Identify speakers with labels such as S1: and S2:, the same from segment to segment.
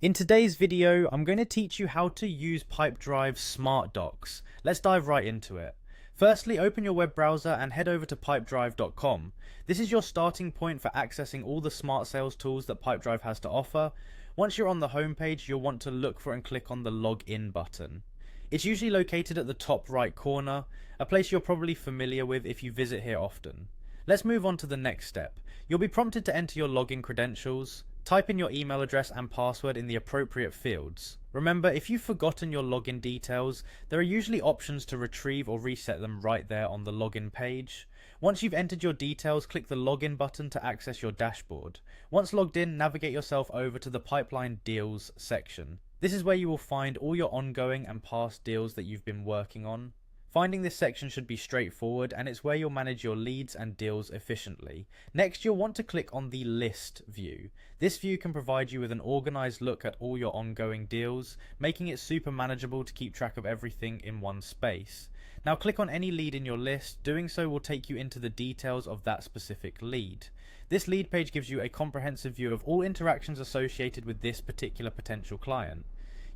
S1: In today's video, I'm going to teach you how to use Pipedrive Smart Docs. Let's dive right into it. Firstly, open your web browser and head over to pipedrive.com. This is your starting point for accessing all the smart sales tools that Pipedrive has to offer. Once you're on the homepage, you'll want to look for and click on the Login button. It's usually located at the top right corner, a place you're probably familiar with if you visit here often. Let's move on to the next step. You'll be prompted to enter your login credentials. Type in your email address and password in the appropriate fields. Remember, if you've forgotten your login details, there are usually options to retrieve or reset them right there on the login page. Once you've entered your details, click the login button to access your dashboard. Once logged in, navigate yourself over to the Pipeline Deals section. This is where you will find all your ongoing and past deals that you've been working on. Finding this section should be straightforward, and it's where you'll manage your leads and deals efficiently. Next, you'll want to click on the List view. This view can provide you with an organized look at all your ongoing deals, making it super manageable to keep track of everything in one space. Now click on any lead in your list. Doing so will take you into the details of that specific lead. This lead page gives you a comprehensive view of all interactions associated with this particular potential client.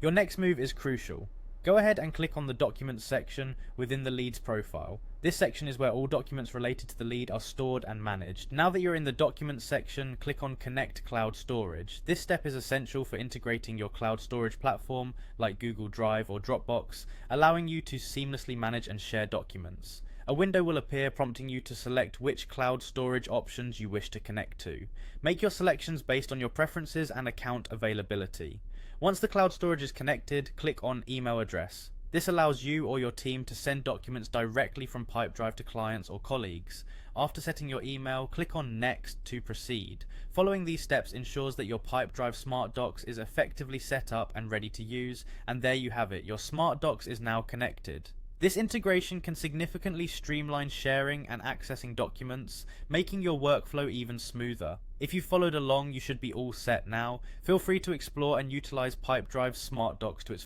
S1: Your next move is crucial. Go ahead and click on the Documents section within the lead's profile. This section is where all documents related to the lead are stored and managed. Now that you're in the Documents section, click on Connect Cloud Storage. This step is essential for integrating your cloud storage platform like Google Drive or Dropbox, allowing you to seamlessly manage and share documents. A window will appear prompting you to select which cloud storage options you wish to connect to. Make your selections based on your preferences and account availability. Once the cloud storage is connected, click on Email Address. This allows you or your team to send documents directly from Pipedrive to clients or colleagues. After setting your email, click on Next to proceed. Following these steps ensures that your Pipedrive Smart Docs is effectively set up and ready to use, and there you have it, your Smart Docs is now connected. This integration can significantly streamline sharing and accessing documents, making your workflow even smoother. If you followed along, you should be all set now. Feel free to explore and utilize Pipedrive's Smart Docs to its